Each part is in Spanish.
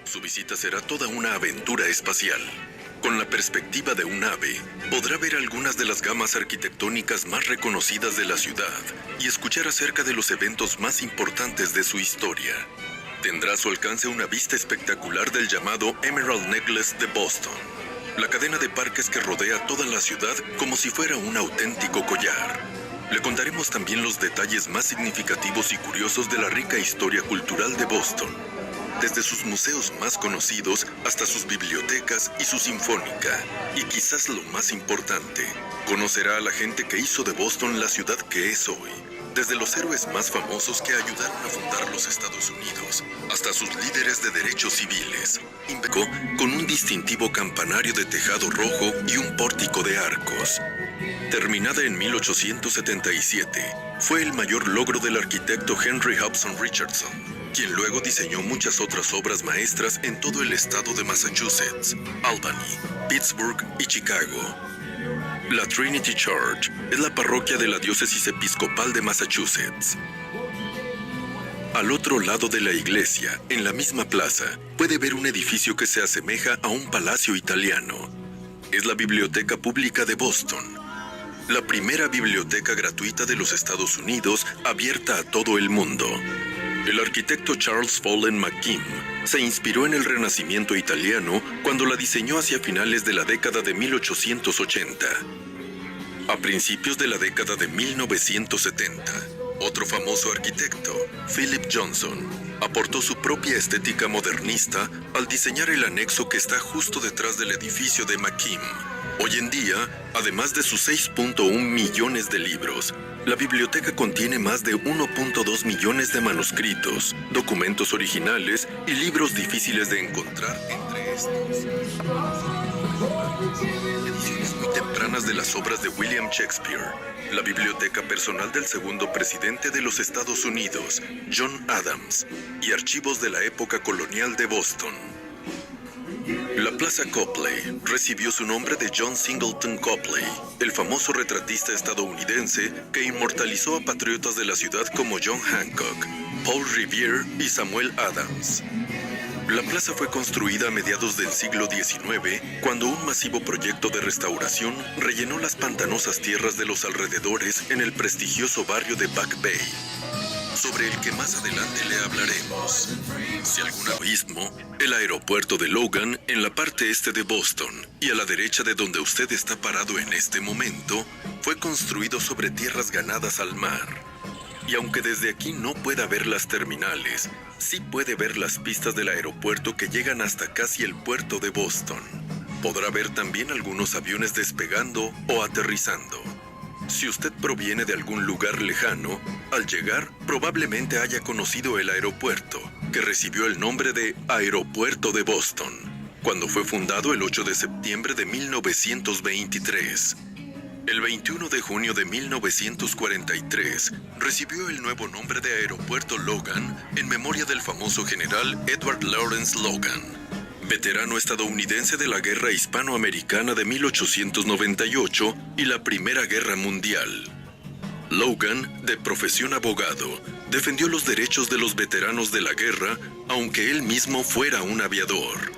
Su visita será toda una aventura espacial. Con la perspectiva de un ave, podrá ver algunas de las gamas arquitectónicas más reconocidas de la ciudad y escuchar acerca de los eventos más importantes de su historia. Tendrá a su alcance una vista espectacular del llamado Emerald Necklace de Boston, la cadena de parques que rodea toda la ciudad como si fuera un auténtico collar. Le contaremos también los detalles más significativos y curiosos de la rica historia cultural de Boston, desde sus museos más conocidos hasta sus bibliotecas y su sinfónica. Y quizás lo más importante, conocerá a la gente que hizo de Boston la ciudad que es hoy. Desde los héroes más famosos que ayudaron a fundar los Estados Unidos, hasta sus líderes de derechos civiles. Inventó con un distintivo campanario de tejado rojo y un pórtico de arcos. Terminada en 1877, fue el mayor logro del arquitecto Henry Hobson Richardson, quien luego diseñó muchas otras obras maestras en todo el estado de Massachusetts, Albany, Pittsburgh y Chicago. La Trinity Church es la parroquia de la diócesis episcopal de Massachusetts. Al otro lado de la iglesia, en la misma plaza, puede ver un edificio que se asemeja a un palacio italiano. Es la Biblioteca Pública de Boston, la primera biblioteca gratuita de los Estados Unidos abierta a todo el mundo. El arquitecto Charles Follen McKim se inspiró en el Renacimiento italiano cuando la diseñó hacia finales de la década de 1880. A principios de la década de 1970, otro famoso arquitecto, Philip Johnson, aportó su propia estética modernista al diseñar el anexo que está justo detrás del edificio de McKim. Hoy en día, además de sus 6.1 millones de libros, la biblioteca contiene más de 1.2 millones de manuscritos, documentos originales y libros difíciles de encontrar entre estos. Ediciones muy tempranas de las obras de William Shakespeare, la biblioteca personal del segundo presidente de los Estados Unidos, John Adams, y archivos de la época colonial de Boston. La Plaza Copley recibió su nombre de John Singleton Copley, el famoso retratista estadounidense que inmortalizó a patriotas de la ciudad como John Hancock, Paul Revere y Samuel Adams. La plaza fue construida a mediados del siglo XIX, cuando un masivo proyecto de restauración rellenó las pantanosas tierras de los alrededores en el prestigioso barrio de Back Bay, sobre el que más adelante le hablaremos. Si algún abismo, el aeropuerto de Logan en la parte este de Boston y a la derecha de donde usted está parado en este momento, fue construido sobre tierras ganadas al mar. Y aunque desde aquí no pueda ver las terminales, sí puede ver las pistas del aeropuerto que llegan hasta casi el puerto de Boston. Podrá ver también algunos aviones despegando o aterrizando. Si usted proviene de algún lugar lejano, al llegar probablemente haya conocido el aeropuerto, que recibió el nombre de Aeropuerto de Boston, cuando fue fundado el 8 de septiembre de 1923. El 21 de junio de 1943 recibió el nuevo nombre de Aeropuerto Logan en memoria del famoso general Edward Lawrence Logan, veterano estadounidense de la Guerra Hispanoamericana de 1898 y la Primera Guerra Mundial. Logan, de profesión abogado, defendió los derechos de los veteranos de la guerra, aunque él mismo fuera un aviador.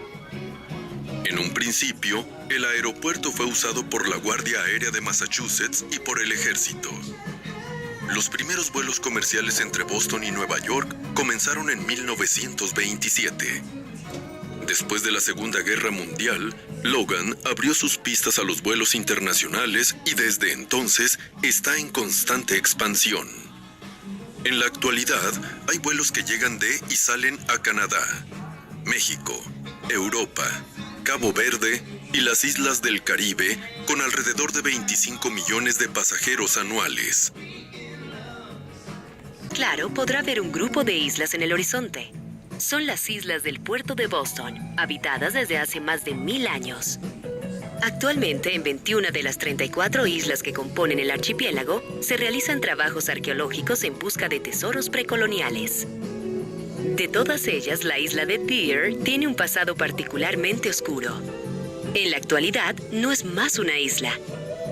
En un principio, el aeropuerto fue usado por la Guardia Aérea de Massachusetts y por el ejército. Los primeros vuelos comerciales entre Boston y Nueva York comenzaron en 1927. Después de la Segunda Guerra Mundial, Logan abrió sus pistas a los vuelos internacionales y desde entonces está en constante expansión. En la actualidad, hay vuelos que llegan de y salen a Canadá, México, Europa, Cabo Verde y las islas del Caribe, con alrededor de 25 millones de pasajeros anuales. Claro, podrá ver un grupo de islas en el horizonte. Son las islas del puerto de Boston, habitadas desde hace más de 1000 años. Actualmente, en 21 de las 34 islas que componen el archipiélago, se realizan trabajos arqueológicos en busca de tesoros precoloniales. De todas ellas, la isla de Deer tiene un pasado particularmente oscuro. En la actualidad, no es más una isla.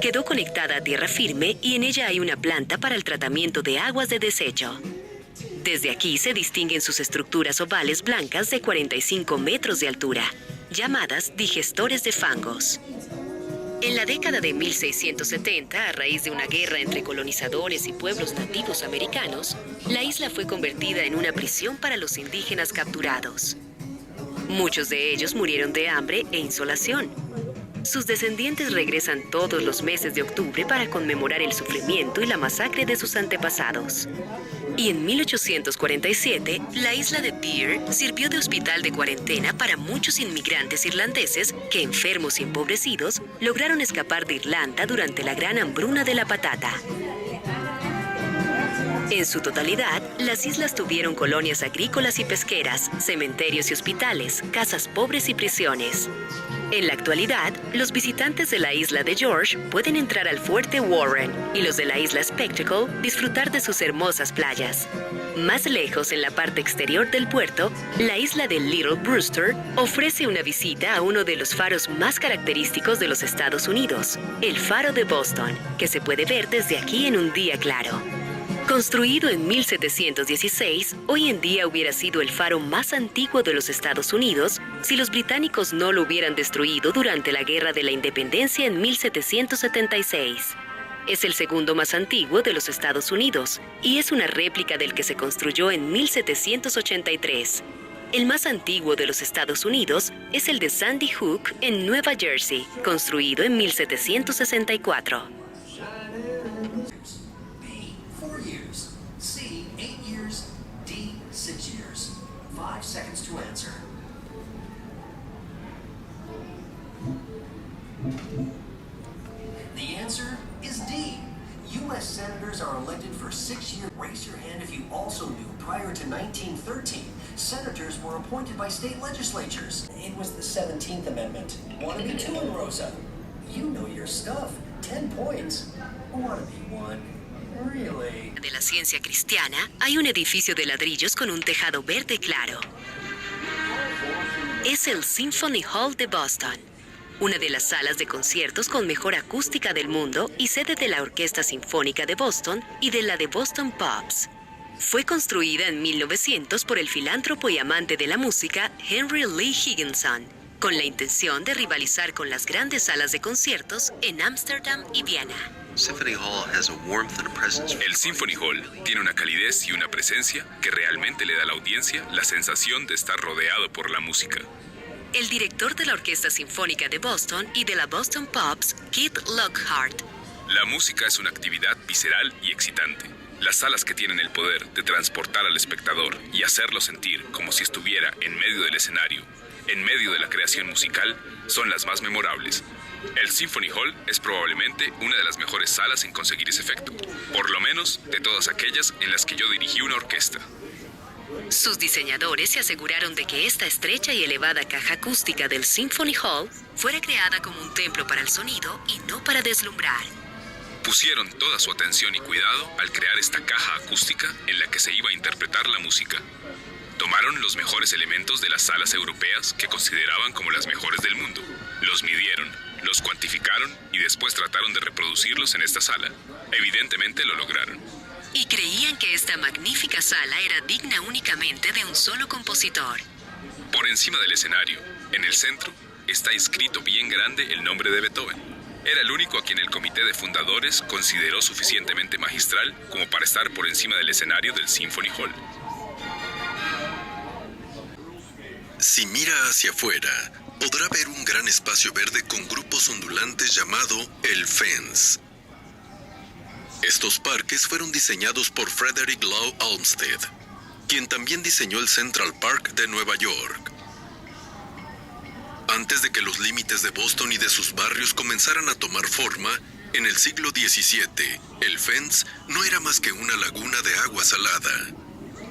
Quedó conectada a tierra firme y en ella hay una planta para el tratamiento de aguas de desecho. Desde aquí se distinguen sus estructuras ovales blancas de 45 metros de altura, llamadas digestores de fangos. En la década de 1670, a raíz de una guerra entre colonizadores y pueblos nativos americanos, la isla fue convertida en una prisión para los indígenas capturados. Muchos de ellos murieron de hambre e insolación. Sus descendientes regresan todos los meses de octubre para conmemorar el sufrimiento y la masacre de sus antepasados. Y en 1847, la isla de Bere sirvió de hospital de cuarentena para muchos inmigrantes irlandeses que, enfermos y empobrecidos, lograron escapar de Irlanda durante la gran hambruna de la patata. En su totalidad, las islas tuvieron colonias agrícolas y pesqueras, cementerios y hospitales, casas pobres y prisiones. En la actualidad, los visitantes de la isla de George pueden entrar al fuerte Warren y los de la isla Spectacle disfrutar de sus hermosas playas. Más lejos, en la parte exterior del puerto, la isla de Little Brewster ofrece una visita a uno de los faros más característicos de los Estados Unidos, el Faro de Boston, que se puede ver desde aquí en un día claro. Construido en 1716, hoy en día hubiera sido el faro más antiguo de los Estados Unidos si los británicos no lo hubieran destruido durante la Guerra de la Independencia en 1776. Es el segundo más antiguo de los Estados Unidos y es una réplica del que se construyó en 1783. El más antiguo de los Estados Unidos es el de Sandy Hook en Nueva Jersey, construido en 1764. C, 8 years. D, 6 years. 5 seconds to answer. The answer is D. U.S. senators are elected for 6 years. Raise your hand if you also knew prior to 1913, senators were appointed by state legislatures. It was the 17th Amendment. Wanna be 2 in Rosa? You know your stuff. 10 points. Wanna be 1? Really? De la ciencia cristiana, hay un edificio de ladrillos con un tejado verde claro. Es el Symphony Hall de Boston, una de las salas de conciertos con mejor acústica del mundo y sede de la Orquesta Sinfónica de Boston y de la de Boston Pops. Fue construida en 1900 por el filántropo y amante de la música Henry Lee Higginson, con la intención de rivalizar con las grandes salas de conciertos en Ámsterdam y Viena. El Symphony Hall tiene una calidez y una presencia que realmente le da a la audiencia la sensación de estar rodeado por la música. El director de la Orquesta Sinfónica de Boston y de la Boston Pops, Keith Lockhart. La música es una actividad visceral y excitante. Las salas que tienen el poder de transportar al espectador y hacerlo sentir como si estuviera en medio del escenario, en medio de la creación musical, son las más memorables. El Symphony Hall es probablemente una de las mejores salas en conseguir ese efecto, por lo menos de todas aquellas en las que yo dirigí una orquesta. Sus diseñadores se aseguraron de que esta estrecha y elevada caja acústica del Symphony Hall fuera creada como un templo para el sonido y no para deslumbrar. Pusieron toda su atención y cuidado al crear esta caja acústica en la que se iba a interpretar la música. Tomaron los mejores elementos de las salas europeas que consideraban como las mejores del mundo, los midieron, los cuantificaron y después trataron de reproducirlos en esta sala. Evidentemente lo lograron. Y creían que esta magnífica sala era digna únicamente de un solo compositor. Por encima del escenario, en el centro, está inscrito bien grande el nombre de Beethoven. Era el único a quien el comité de fundadores consideró suficientemente magistral como para estar por encima del escenario del Symphony Hall. Si mira hacia afuera, podrá ver un gran espacio verde con grupos ondulantes llamado el Fence. Estos parques fueron diseñados por Frederick Law Olmsted, quien también diseñó el Central Park de Nueva York. Antes de que los límites de Boston y de sus barrios comenzaran a tomar forma, en el siglo XVII, el Fence no era más que una laguna de agua salada.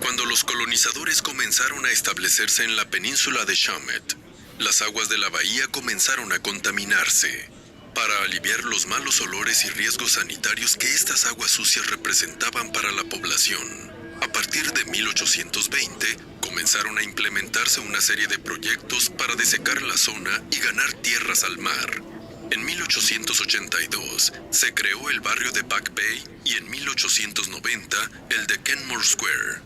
Cuando los colonizadores comenzaron a establecerse en la península de Shamet, las aguas de la bahía comenzaron a contaminarse. Para aliviar los malos olores y riesgos sanitarios que estas aguas sucias representaban para la población, a partir de 1820 comenzaron a implementarse una serie de proyectos para desecar la zona y ganar tierras al mar. En 1882 se creó el barrio de Back Bay y en 1890 el de Kenmore Square.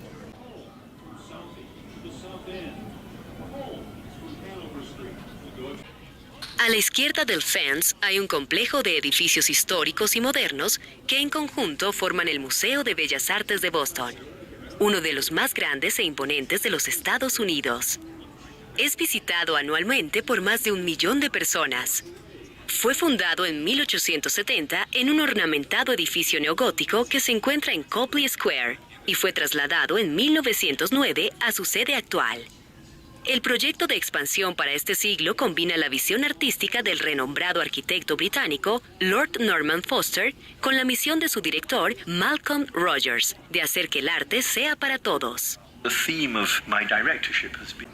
A la izquierda del fence hay un complejo de edificios históricos y modernos que en conjunto forman el Museo de Bellas Artes de Boston, uno de los más grandes e imponentes de los Estados Unidos. Es visitado anualmente por más de 1 millón de personas. Fue fundado en 1870 en un ornamentado edificio neogótico que se encuentra en Copley Square y fue trasladado en 1909 a su sede actual. El proyecto de expansión para este siglo combina la visión artística del renombrado arquitecto británico Lord Norman Foster con la misión de su director Malcolm Rogers de hacer que el arte sea para todos. The theme of my directorship has been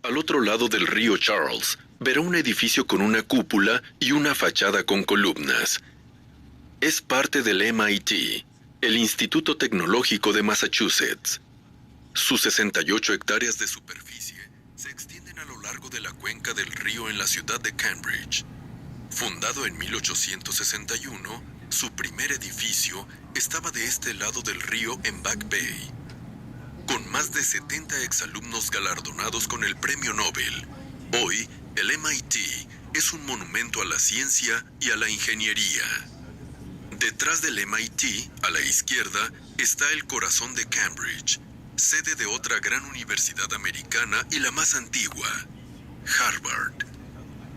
Al otro lado del río Charles, verá un edificio con una cúpula y una fachada con columnas. Es parte del MIT, el Instituto Tecnológico de Massachusetts. Sus 68 hectáreas de superficie se extienden a lo largo de la cuenca del río en la ciudad de Cambridge. Fundado en 1861, su primer edificio estaba de este lado del río en Back Bay. Con más de 70 exalumnos galardonados con el Premio Nobel, hoy el MIT es un monumento a la ciencia y a la ingeniería. Detrás del MIT, a la izquierda, está el corazón de Cambridge, sede de otra gran universidad americana y la más antigua, Harvard.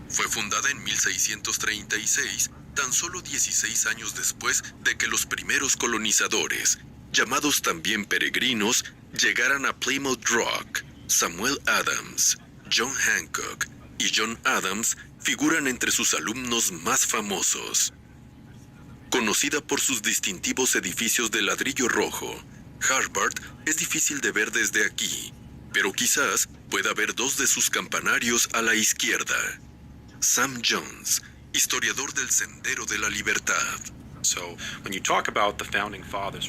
Fue fundada en 1636, tan solo 16 años después de que los primeros colonizadores, llamados también peregrinos, llegaran a Plymouth Rock. Samuel Adams, John Hancock y John Adams figuran entre sus alumnos más famosos. Conocida por sus distintivos edificios de ladrillo rojo, Harvard es difícil de ver desde aquí, pero quizás pueda ver 2 de sus campanarios a la izquierda. Sam Jones, historiador del Sendero de la Libertad.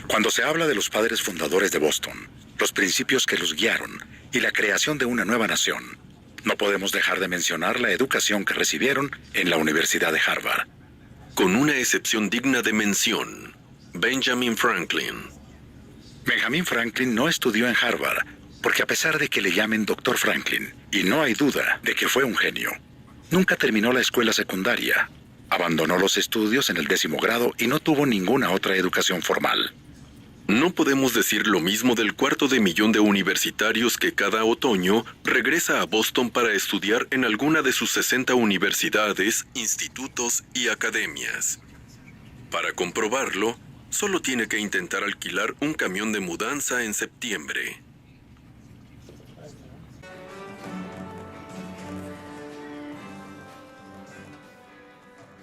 Cuando se habla de los padres fundadores de Boston, los principios que los guiaron y la creación de una nueva nación, no podemos dejar de mencionar la educación que recibieron en la Universidad de Harvard. Con una excepción digna de mención, Benjamin Franklin. Benjamin Franklin no estudió en Harvard, porque a pesar de que le llamen Dr. Franklin, y no hay duda de que fue un genio, nunca terminó la escuela secundaria. Abandonó los estudios en el 10º grado y no tuvo ninguna otra educación formal. No podemos decir lo mismo del 250.000 de universitarios que cada otoño regresa a Boston para estudiar en alguna de sus 60 universidades, institutos y academias. Para comprobarlo, solo tiene que intentar alquilar un camión de mudanza en septiembre.